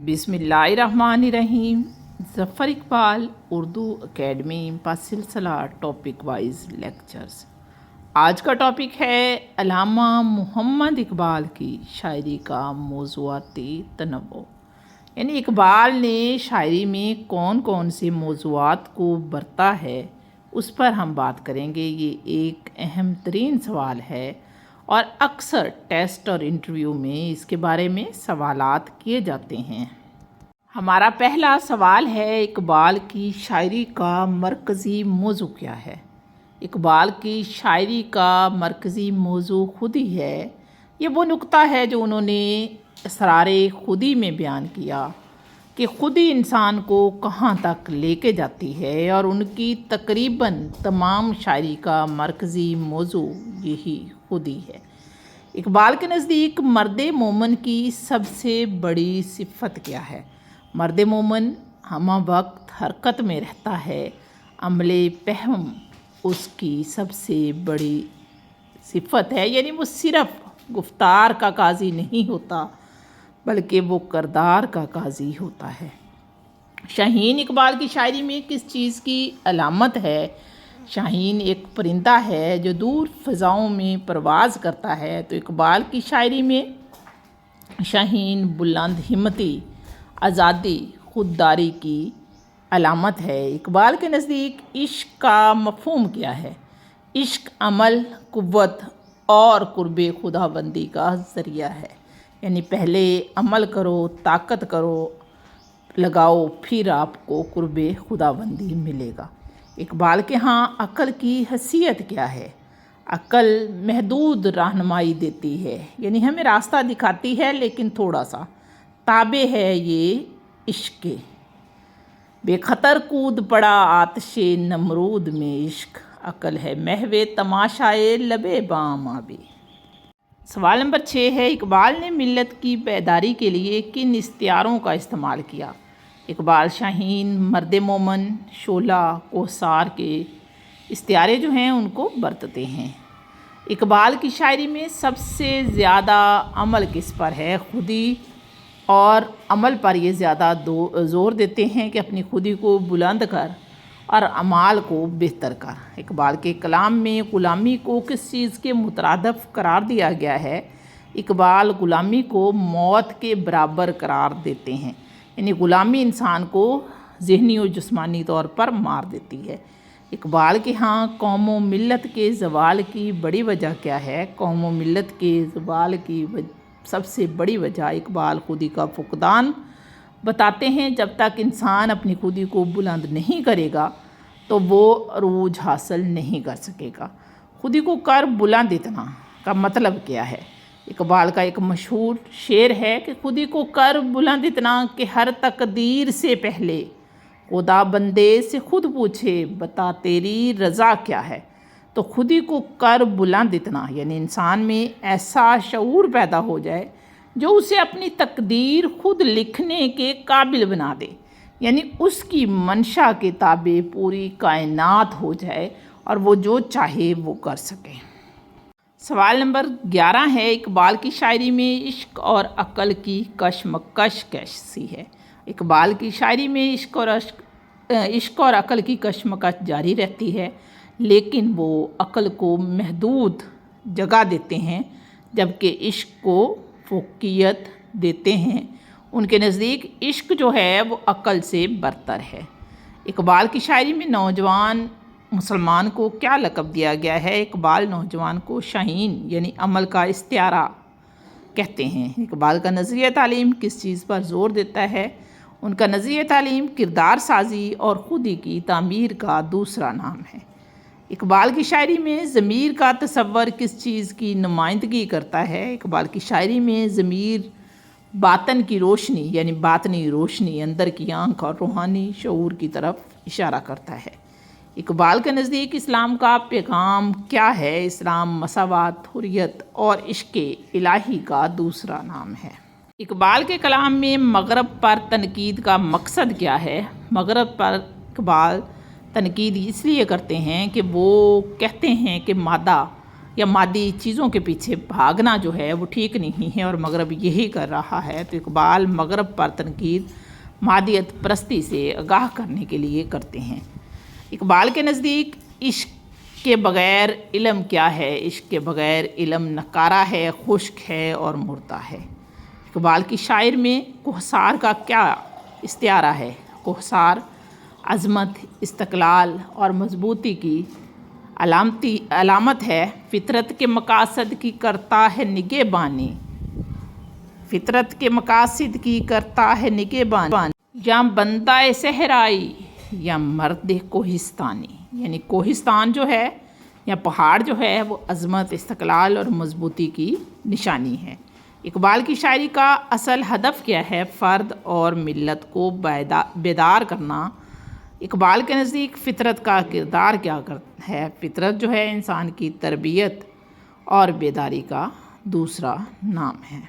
बिस्मिल्लाहिर्रहमानिर्रहीम। ज़फ़र इकबाल उर्दू एकेडमी का सिलसिला टॉपिक वाइज लेक्चर्स। आज का टॉपिक है अल्लामा मोहम्मद इकबाल की शायरी का मौज़ूआती तनव्वुर, यानी इकबाल ने शायरी में कौन कौन से मौज़ूआत को बरता है उस पर हम बात करेंगे। ये एक अहम तरीन सवाल है और अक्सर टेस्ट और इंटरव्यू में इसके बारे में सवालात किए जाते हैं। हमारा पहला सवाल है, इकबाल की शायरी का मरकज़ी मौजू क्या है? इकबाल की शायरी का मरकज़ी मौजू खुद ही है। ये वो नुक्ता है जो उन्होंने असरारे खुदी में बयान किया कि खुदी इंसान को कहाँ तक लेके जाती है, और उनकी तकरीबन तमाम शायरी का मरकज़ी मौजू यही खुदी है। इकबाल के नज़दीक मर्द मोमन की सबसे बड़ी सिफ़त क्या है? मर्द मोमन हमा वक्त हरकत में रहता है, अमले पहम उसकी सबसे बड़ी सिफ़त है। यानी वो सिर्फ़ गुफ्तार का काजी नहीं होता बल्कि वो किरदार का काजी होता है। शाहीन इकबाल की शायरी में किस चीज़ की अलामत है? शाहीन एक परिंदा है जो दूर फ़ज़ाओं में परवाज़ करता है। तो इकबाल की शायरी में शाहीन बुलंद हिम्मती, आज़ादी, खुददारी की अलामत है। इकबाल के नज़दीक इश्क का मफ़हूम क्या है? इश्क अमल, कुव्वत और कुर्बे खुदाबंदी का ज़रिया है। यानी पहले अमल करो, ताकत करो, लगाओ, फिर आपको कुर्बे खुदाबंदी मिलेगा। इकबाल के यहाँ अक़ल की हैसियत क्या है? अक़ल महदूद रहनुमाई देती है, यानी हमें रास्ता दिखाती है लेकिन थोड़ा सा ताबे है ये इश्क के। बेखतर कूद पड़ा आतिशे नमरूद में इश्क, अक़ल है महवे तमाशाए लबे बाम आबे। सवाल नंबर 6 है, इकबाल ने मिल्लत की बेदारी के लिए किन इश्तियारों का इस्तेमाल किया? इकबाल शाहीन, मर्द मोमन, शोला, कोसार के इश्तियारे जो हैं उनको बरतते हैं। इकबाल की शायरी में सबसे ज़्यादा अमल किस पर है? खुदी और अमल पर ये ज़्यादा ज़ोर देते हैं कि अपनी खुदी को बुलंद कर और अमाल को बेहतर कर। इकबाल के कलाम में ग़ुलामी को किस चीज़ के मुतरादफ़ करार दिया गया है? इकबाल ग़ुलामी को मौत के बराबर करार देते हैं, यानी ग़ुलामी इंसान को ज़हनी और जिस्मानी तौर पर मार देती है। इकबाल के यहाँ कौम व मिल्लत के ज़वाल की बड़ी वजह क्या है? कौम व मिल्लत के ज़वाल की सबसे बड़ी वजह इकबाल खुदी का फुक़दान बताते हैं। जब तक इंसान अपनी खुदी को बुलंद नहीं करेगा तो वो अरूज हासिल नहीं कर सकेगा। खुदी को कर बुलंद इतना का मतलब क्या है? इकबाल का एक मशहूर शेर है कि खुदी को कर बुलंद इतना कि हर तकदीर से पहले खुदा बंदे से खुद पूछे, बता तेरी रज़ा क्या है। तो खुदी को कर बुलंद इतना, यानी इंसान में ऐसा शऊर पैदा हो जाए जो उसे अपनी तकदीर खुद लिखने के काबिल बना दे, यानी उसकी मंशा के ताबे पूरी कायनात हो जाए और वो जो चाहे वो कर सके। सवाल नंबर 11 है, इकबाल की शायरी में इश्क और अक़ल की कशमकश कैसी है? इकबाल की शायरी में इश्क और अक़ल की कशमकश जारी रहती है, लेकिन वो अक़ल को महदूद जगह देते हैं जबकि इश्क को फ़ौक़ियत देते हैं। उनके नज़दीक इश्क जो है वो अक़ल से बरतर है। इकबाल की शायरी में नौजवान मुसलमान को क्या लक़ब दिया गया है? इकबाल नौजवान को शाहीन यानी अमल का इस्तियारा कहते हैं। इकबाल का नज़रिया तालीम किस चीज़ पर ज़ोर देता है? उनका नज़रिया तालीम किरदार साजी और खुदी की तामीर का दूसरा नाम है। इकबाल की शायरी में ज़मीर का तसव्वुर किस चीज़ की नुमाइंदगी करता है? इकबाल की शायरी में ज़मीर बातन की रोशनी यानी बातनी रोशनी, अंदर की आँख और रूहानी शऊर की तरफ इशारा करता है। इकबाल के नज़दीक इस्लाम का पैगाम क्या है? इस्लाम मसावात, हुर्रियत और इश्क़ इलाही का दूसरा नाम है। इकबाल के कलाम में मग़रब पर तनकीद का मकसद क्या है? मग़रब पर इकबाल तनकीद इसलिए करते हैं कि वो कहते हैं कि मादा या मादी चीज़ों के पीछे भागना जो है वो ठीक नहीं है और मगरब यही कर रहा है। तो इकबाल मगरब पर तनकीद मादियत परस्ती से आगाह करने के लिए करते हैं। इकबाल के नज़दीक इश्क के बग़ैर इल्म क्या है? इश्क के बग़ैर इल्म नकारा है, खुश्क है और मुर्दा है। इकबाल की शायर में कोहसार का क्या इस्तिआरा है? कोहसार अज़मत, इस्तक़लाल और मजबूती की अलामत है। फितरत के मकासद की करता है निगहबानी, फितरत के मकासद की करता है निगहबानी, या बंदा सहराई या मर्द कोहिस्तानी। यानी कोहिस्तान जो है या पहाड़ जो है वो अज़मत, इस्तक़लाल और मजबूती की निशानी है। इकबाल की शायरी का असल हदफ क्या है? फ़र्द और मिल्लत को बेदार करना। इकबाल के नज़दीक फ़ितरत का किरदार क्या है? फ़ितरत जो है इंसान की तरबियत और बेदारी का दूसरा नाम है।